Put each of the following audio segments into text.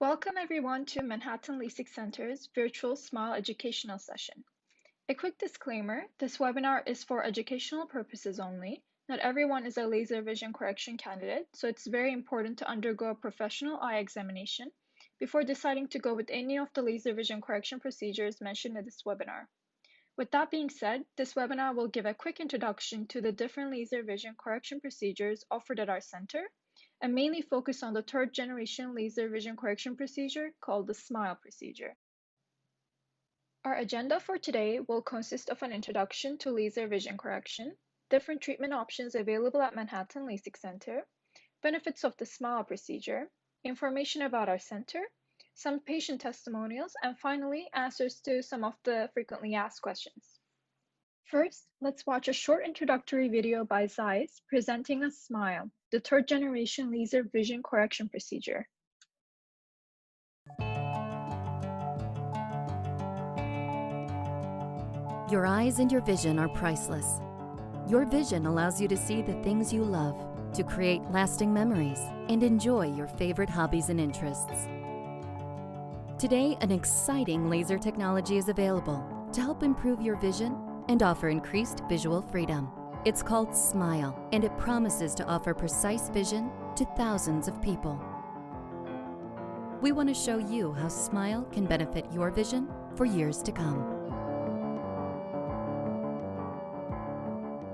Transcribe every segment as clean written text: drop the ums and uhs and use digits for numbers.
Welcome everyone to Manhattan LASIK Center's virtual Smile educational session. A quick disclaimer, this webinar is for educational purposes only. Not everyone is a laser vision correction candidate, so it's very important to undergo a professional eye examination before deciding to go with any of the laser vision correction procedures mentioned in this webinar. With that being said, this webinar will give a quick introduction to the different laser vision correction procedures offered at our center and mainly focus on the third generation laser vision correction procedure called the SMILE procedure. Our agenda for today will consist of an introduction to laser vision correction, different treatment options available at Manhattan LASIK Center, benefits of the SMILE procedure, information about our center, some patient testimonials, and finally, answers to some of the frequently asked questions. First, let's watch a short introductory video by Zeiss presenting a SMILE, the third generation laser vision correction procedure. Your eyes and your vision are priceless. Your vision allows you to see the things you love, to create lasting memories, and enjoy your favorite hobbies and interests. Today, an exciting laser technology is available to help improve your vision and offer increased visual freedom. It's called SMILE, and it promises to offer precise vision to thousands of people. We want to show you how SMILE can benefit your vision for years to come.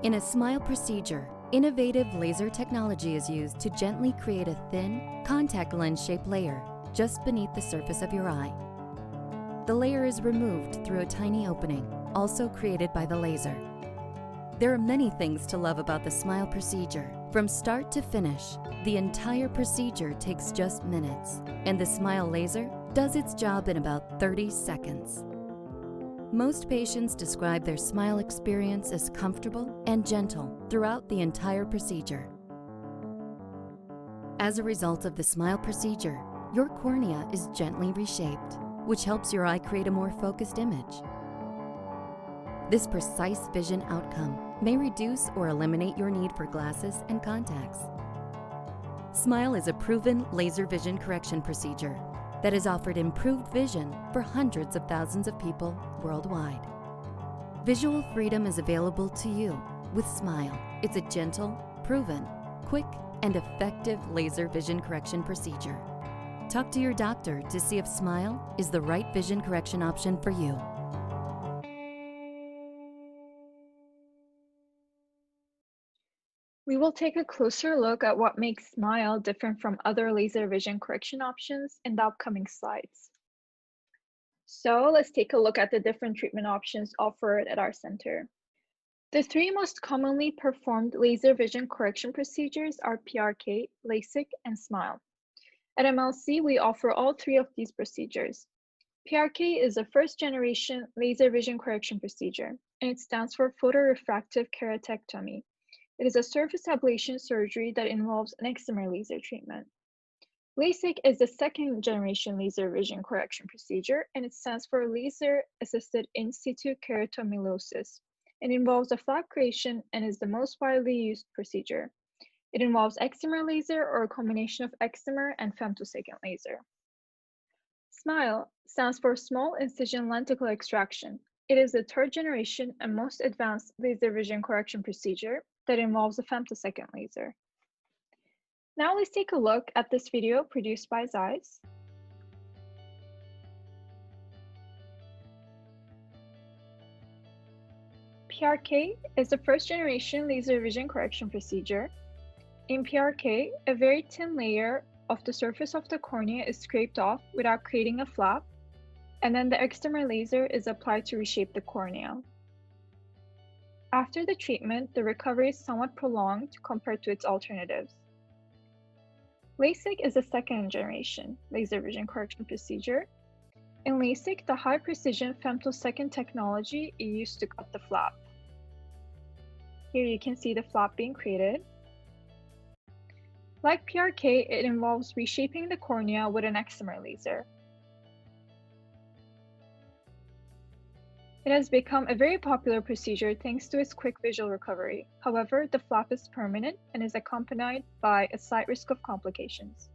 In a SMILE procedure, innovative laser technology is used to gently create a thin, contact lens-shaped layer just beneath the surface of your eye. The layer is removed through a tiny opening, also created by the laser. There are many things to love about the SMILE procedure. From start to finish, the entire procedure takes just minutes, and the SMILE laser does its job in about 30 seconds. Most patients describe their SMILE experience as comfortable and gentle throughout the entire procedure. As a result of the SMILE procedure, your cornea is gently reshaped, which helps your eye create a more focused image. This precise vision outcome may reduce or eliminate your need for glasses and contacts. SMILE is a proven laser vision correction procedure that has offered improved vision for hundreds of thousands of people worldwide. Visual freedom is available to you with SMILE. It's a gentle, proven, quick, and effective laser vision correction procedure. Talk to your doctor to see if SMILE is the right vision correction option for you. We will take a closer look at what makes SMILE different from other laser vision correction options in the upcoming slides. So let's take a look at the different treatment options offered at our center. The three most commonly performed laser vision correction procedures are PRK, LASIK, and SMILE. At MLC, we offer all three of these procedures. PRK is a first-generation laser vision correction procedure, and it stands for photorefractive keratectomy. It is a surface ablation surgery that involves an excimer laser treatment. LASIK is the second-generation laser vision correction procedure, and it stands for laser-assisted in situ keratomiliosis. It involves a flap creation and is the most widely used procedure. It involves excimer laser or a combination of excimer and femtosecond laser. SMILE stands for small incision lenticle extraction. It is the third generation and most advanced laser vision correction procedure that involves a femtosecond laser. Now let's take a look at this video produced by Zeiss. PRK is the first generation laser vision correction procedure. In PRK, a very thin layer of the surface of the cornea is scraped off without creating a flap, and then the excimer laser is applied to reshape the cornea. After the treatment, the recovery is somewhat prolonged compared to its alternatives. LASIK is a second generation laser vision correction procedure. In LASIK, the high precision femtosecond technology is used to cut the flap. Here you can see the flap being created. Like PRK, it involves reshaping the cornea with an excimer laser. It has become a very popular procedure thanks to its quick visual recovery. However, the flap is permanent and is accompanied by a slight risk of complications.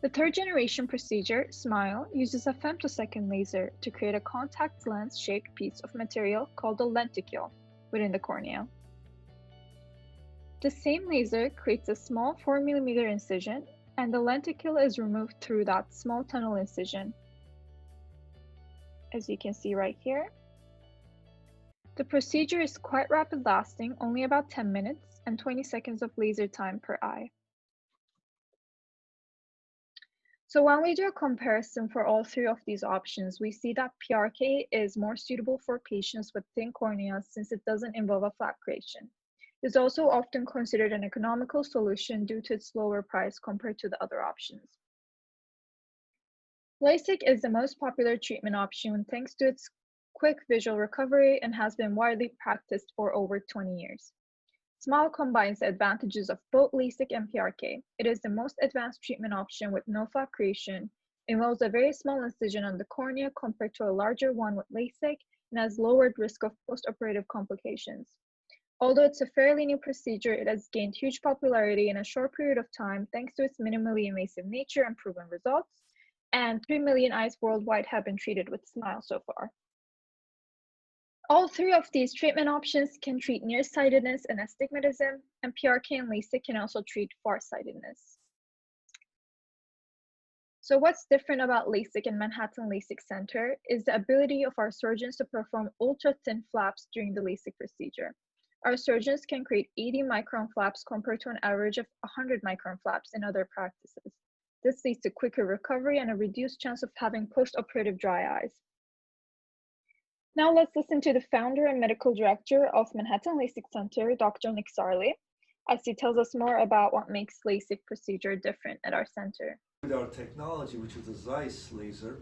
The third generation procedure, SMILE, uses a femtosecond laser to create a contact lens-shaped piece of material called a lenticule within the cornea. The same laser creates a small 4mm incision, and the lenticule is removed through that small tunnel incision, as you can see right here. The procedure is quite rapid lasting, only about 10 minutes and 20 seconds of laser time per eye. So when we do a comparison for all three of these options, we see that PRK is more suitable for patients with thin corneas since it doesn't involve a flap creation. It's also often considered an economical solution due to its lower price compared to the other options. LASIK is the most popular treatment option thanks to its quick visual recovery and has been widely practiced for over 20 years. SMILE combines the advantages of both LASIK and PRK. It is the most advanced treatment option with no flap creation, involves a very small incision on the cornea compared to a larger one with LASIK, and has lowered risk of postoperative complications. Although it's a fairly new procedure, it has gained huge popularity in a short period of time thanks to its minimally invasive nature and proven results, and 3 million eyes worldwide have been treated with SMILE so far. All three of these treatment options can treat nearsightedness and astigmatism, and PRK and LASIK can also treat farsightedness. So what's different about LASIK and Manhattan LASIK Center is the ability of our surgeons to perform ultra-thin flaps during the LASIK procedure. Our surgeons can create 80-micron flaps compared to an average of 100-micron flaps in other practices. This leads to quicker recovery and a reduced chance of having post-operative dry eyes. Now let's listen to the founder and medical director of Manhattan LASIK Center, Dr. Nick Sarley, as he tells us more about what makes LASIK procedure different at our center. With our technology, which is the Zeiss laser,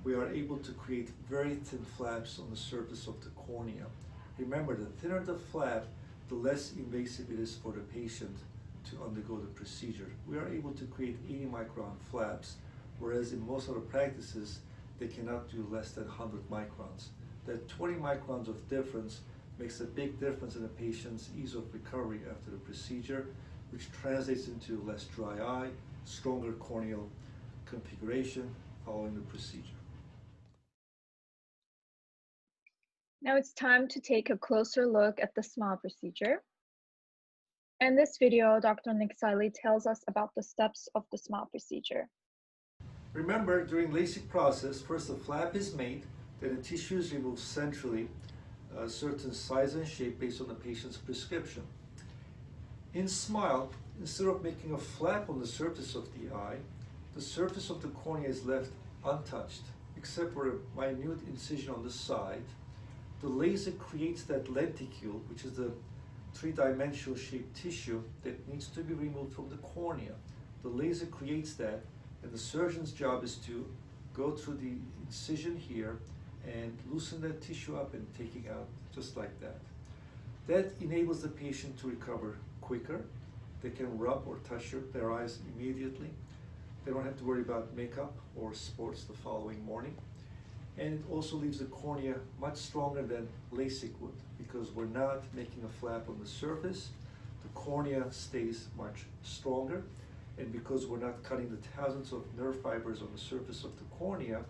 we are able to create very thin flaps on the surface of the cornea. Remember, the thinner the flap, the less invasive it is for the patient to undergo the procedure. We are able to create 80-micron flaps, whereas in most other practices, they cannot do less than 100 microns. That 20 microns of difference makes a big difference in a patient's ease of recovery after the procedure, which translates into less dry eye, stronger corneal configuration following the procedure. Now it's time to take a closer look at the SMILE procedure. In this video, Dr. Nick Sarley tells us about the steps of the SMILE procedure. Remember, during LASIK process, first the flap is made, then the tissue is removed centrally, a certain size and shape based on the patient's prescription. In SMILE, instead of making a flap on the surface of the eye, the surface of the cornea is left untouched, except for a minute incision on the side. The laser creates that lenticule, which is the three-dimensional shaped tissue that needs to be removed from the cornea. The laser creates that, and the surgeon's job is to go through the incision here and loosen that tissue up and take it out just like that. That enables the patient to recover quicker. They can rub or touch their eyes immediately. They don't have to worry about makeup or sports the following morning. And it also leaves the cornea much stronger than LASIK would, because we're not making a flap on the surface. The cornea stays much stronger, and because we're not cutting the thousands of nerve fibers on the surface of the cornea,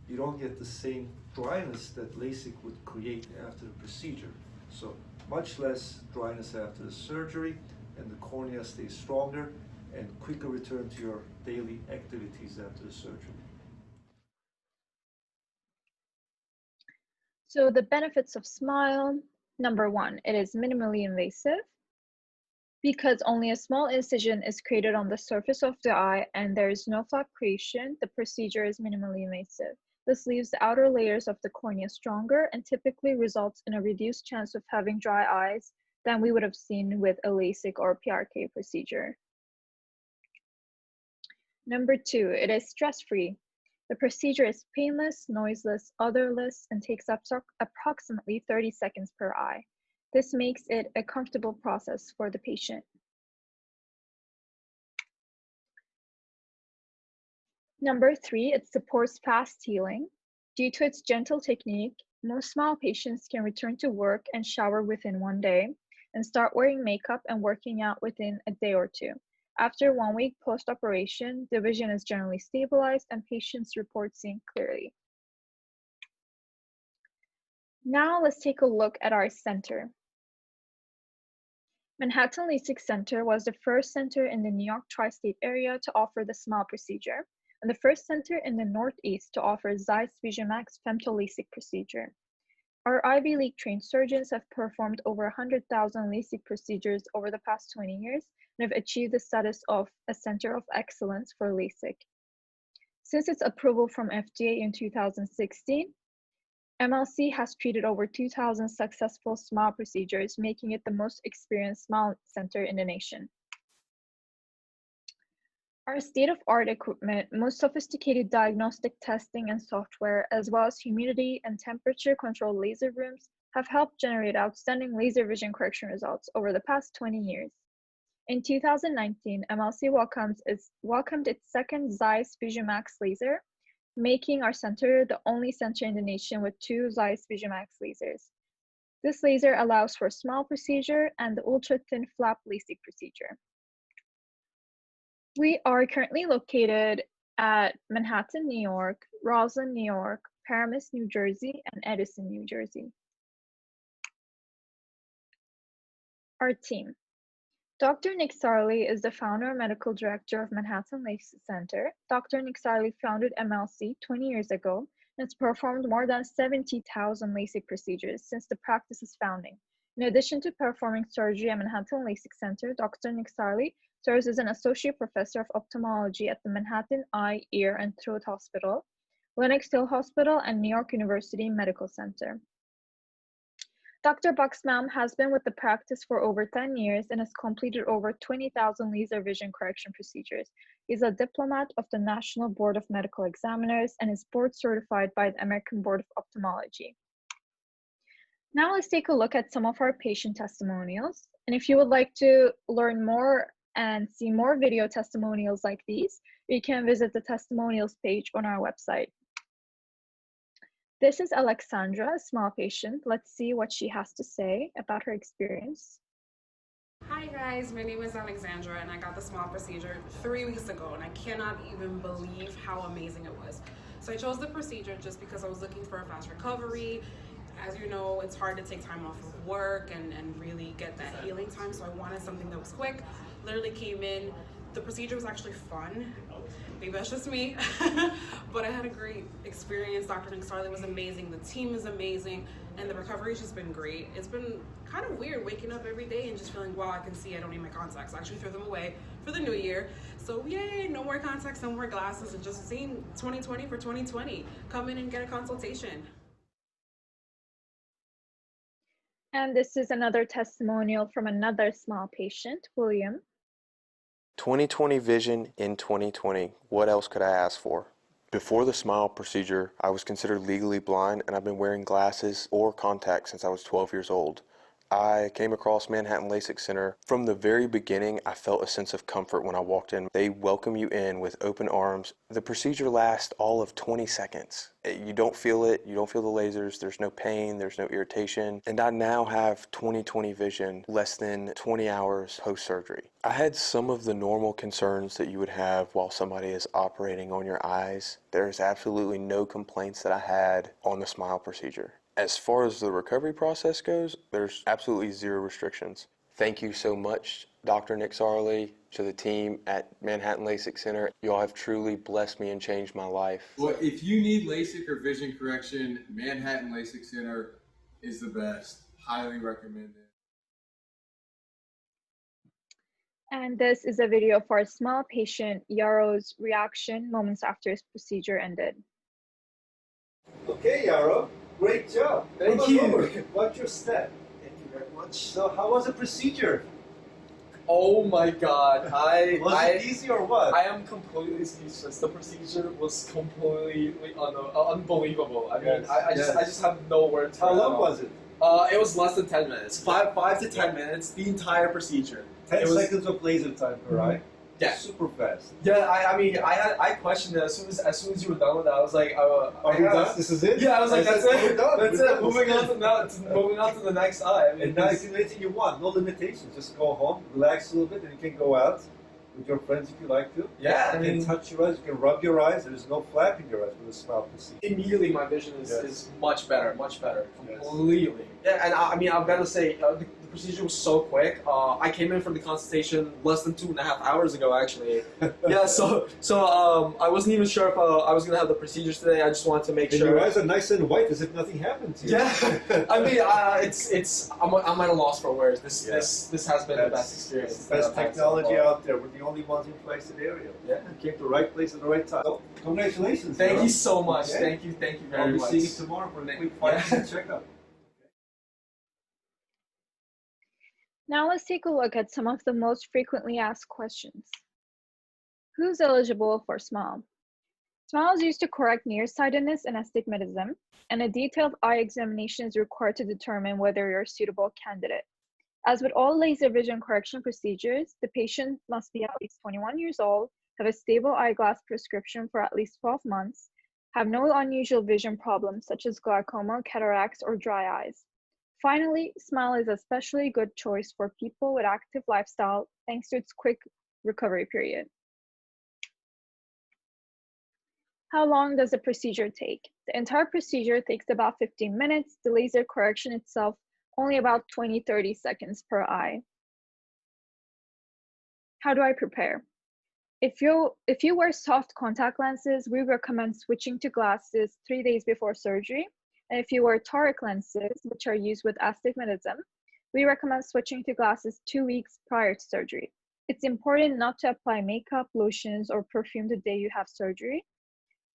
you don't get the same dryness that LASIK would create after the procedure. So much less dryness after the surgery, and the cornea stays stronger, and quicker return to your daily activities after the surgery. So the benefits of SMILE, number one, it is minimally invasive because only a small incision is created on the surface of the eye and there is no flap creation. The procedure is minimally invasive. This leaves the outer layers of the cornea stronger and typically results in a reduced chance of having dry eyes than we would have seen with a LASIK or PRK procedure. Number two, it is stress-free. The procedure is painless, noiseless, odorless, and takes up approximately 30 seconds per eye. This makes it a comfortable process for the patient. Number three, it supports fast healing. Due to its gentle technique, most SMILE patients can return to work and shower within 1 day and start wearing makeup and working out within a day or two. After 1 week post-operation, the vision is generally stabilized and patients report seeing clearly. Now let's take a look at our center. Manhattan LASIK Center was the first center in the New York tri-state area to offer the SMILE procedure, and the first center in the Northeast to offer Zeiss VisionMax femto-LASIK procedure. Our Ivy League trained surgeons have performed over 100,000 LASIK procedures over the past 20 years and have achieved the status of a center of excellence for LASIK. Since its approval from FDA in 2016, MLC has treated over 2,000 successful SMILE procedures, making it the most experienced SMILE center in the nation. Our state-of-art equipment, most sophisticated diagnostic testing and software, as well as humidity and temperature-controlled laser rooms, have helped generate outstanding laser vision correction results over the past 20 years. In 2019, MLC welcomed its second Zeiss VisionMax laser, making our center the only center in the nation with 2 Zeiss VisionMax lasers. This laser allows for SMILE procedure and the ultra-thin flap LASIK procedure. We are currently located at Manhattan, New York, Roslyn, New York, Paramus, New Jersey, and Edison, New Jersey. Our team. Dr. Nick Sarley is the founder and medical director of Manhattan LASIK Center. Dr. Nick Sarley founded MLC 20 years ago and has performed more than 70,000 LASIK procedures since the practice's founding. In addition to performing surgery at Manhattan LASIK Center, Dr. Nick Sarley serves as an associate professor of ophthalmology at the Manhattan Eye, Ear, and Throat Hospital, Lenox Hill Hospital, and New York University Medical Center. Dr. Buxbaum has been with the practice for over 10 years and has completed over 20,000 laser vision correction procedures. He's a diplomat of the National Board of Medical Examiners and is board certified by the American Board of Ophthalmology. Now let's take a look at some of our patient testimonials. And if you would like to learn more and see more video testimonials like these, you can visit the testimonials page on our website. This is Alexandra, a SMILE patient. Let's see what she has to say about her experience. Hi guys, my name is Alexandra and I got the SMILE procedure 3 weeks ago and I cannot even believe how amazing it was. So I chose the procedure just because I was looking for a fast recovery. As you know, it's hard to take time off of work and really get that healing time, so I wanted something that was quick. Literally came in. The procedure was actually fun. Maybe that's just me, but I had a great experience. Dr. Nick Sarley was amazing, the team is amazing, and the recovery's just been great. It's been kind of weird waking up every day and just feeling, wow, I can see, I don't need my contacts. I actually threw them away for the new year. So yay, no more contacts, no more glasses, and just seeing 2020 for 2020. Come in and get a consultation. And this is another testimonial from another SMILE patient, William. 2020 vision in 2020. What else could I ask for? Before the SMILE procedure, I was considered legally blind and I've been wearing glasses or contacts since I was 12 years old. I came across Manhattan LASIK Center. From the very beginning, I felt a sense of comfort when I walked in. They welcome you in with open arms. The procedure lasts all of 20 seconds. You don't feel it, you don't feel the lasers, there's no pain, there's no irritation. And I now have 20/20 vision less than 20 hours post-surgery. I had some of the normal concerns that you would have while somebody is operating on your eyes. There's absolutely no complaints that I had on the SMILE procedure. As far as the recovery process goes, there's absolutely zero restrictions. Thank you so much, Dr. Nick Sarley, to the team at Manhattan LASIK Center. You all have truly blessed me and changed my life. Well, if you need LASIK or vision correction, Manhattan LASIK Center is the best. Highly recommend it. And this is a video of our SMILE patient, Yaro's reaction moments after his procedure ended. Okay, Yaro, great job. Thank you. What's your step? Thank you very much. So how was the procedure? Oh my God, Was it easy or what? I am completely speechless. The procedure was completely unbelievable. I mean, Yes, I just have no words. How long was it? It was less than 10 minutes. Five to 10 minutes. The entire procedure. 10 It was- seconds of laser time, right? Yeah. Super fast. Yeah, I mean, I questioned it as soon as you were done with that. I was like, Are we done? This is it? Yeah, I was like, that's We're it. done. That's We're it. done. Moving on to the next eye. I mean, And now you can do anything you want. No limitations. Just go home, relax a little bit, and you can go out. with your friends if you like to. Yeah, I You can mean, touch your eyes, you can rub your eyes. There's no flap in your eyes with a smile procedure. immediately my vision Yes. is much better, Yes. completely. Yeah, and I mean, I've got to say, the procedure was so quick. I came in for the consultation less than 2.5 hours ago, actually. Yeah, so I wasn't even sure if I was gonna have the procedures today. I just wanted to make And sure. your eyes are nice and white as if nothing happened to you. Yeah, I mean, I'm at a loss for words. This has been the best experience. It's the best that I've had so technology far. out there. We're the only ones in place in the area. Yeah. You came to the right place at the right time. So, congratulations. Thank Joe. you so much. Okay. Thank you I'll very be much. seeing you tomorrow for a quick Yeah. 5-minute checkup. Now let's take a look at some of the most frequently asked questions. Who's eligible for SMILE? SMILE is used to correct nearsightedness and astigmatism, and a detailed eye examination is required to determine whether you're a suitable candidate. As with all laser vision correction procedures, the patient must be at least 21 years old, have a stable eyeglass prescription for at least 12 months, have no unusual vision problems such as glaucoma, cataracts, or dry eyes. Finally, SMILE is a especially good choice for people with active lifestyle thanks to its quick recovery period. How long does the procedure take? The entire procedure takes about 15 minutes. The laser correction itself only about 20-30 seconds per eye. How do I prepare? If you wear soft contact lenses, we recommend switching to glasses 3 days before surgery. And if you wear toric lenses, which are used with astigmatism, we recommend switching to glasses 2 weeks prior to surgery. It's important not to apply makeup, lotions, or perfume the day you have surgery.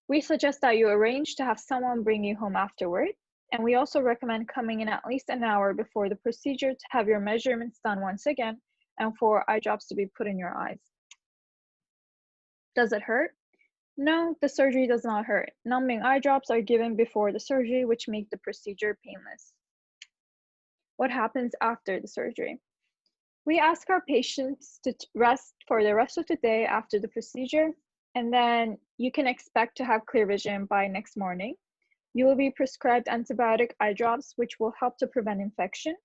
We suggest that you arrange to have someone bring you home afterward. And we also recommend coming in at least an hour before the procedure to have your measurements done once again and for eye drops to be put in your eyes. Does it hurt? No, the surgery does not hurt. Numbing eye drops are given before the surgery, which make the procedure painless. What happens after the surgery? We ask our patients to rest for the rest of the day after the procedure, and then you can expect to have clear vision by next morning. You will be prescribed antibiotic eye drops, which will help to prevent infection.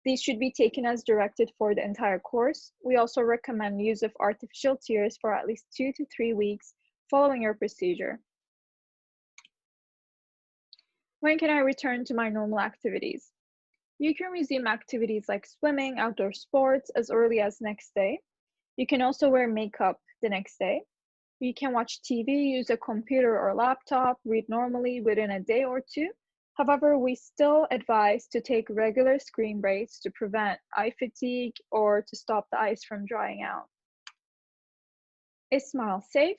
These should be taken as directed for the entire course. We also recommend use of artificial tears for at least 2 to 3 weeks following your procedure. When can I return to my normal activities? You can resume activities like swimming, outdoor sports as early as next day. You can also wear makeup the next day. You can watch TV, use a computer or laptop, read normally within a day or two. However, we still advise to take regular screen breaks to prevent eye fatigue or to stop the eyes from drying out. Is SMILE safe?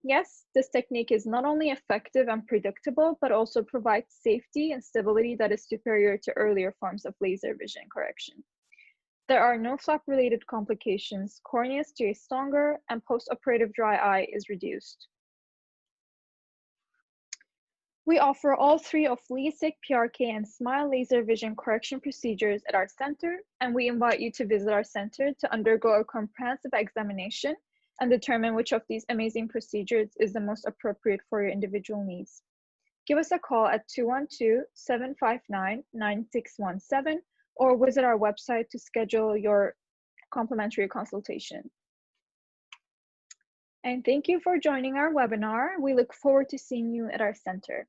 Yes, this technique is not only effective and predictable, but also provides safety and stability that is superior to earlier forms of laser vision correction. There are no flap-related complications, cornea stays stronger, and post-operative dry eye is reduced. We offer all 3 of LASIK, PRK, and SMILE laser vision correction procedures at our center, and we invite you to visit our center to undergo a comprehensive examination and determine which of these amazing procedures is the most appropriate for your individual needs. Give us a call at 212-759-9617 or visit our website to schedule your complimentary consultation. And thank you for joining our webinar. We look forward to seeing you at our center.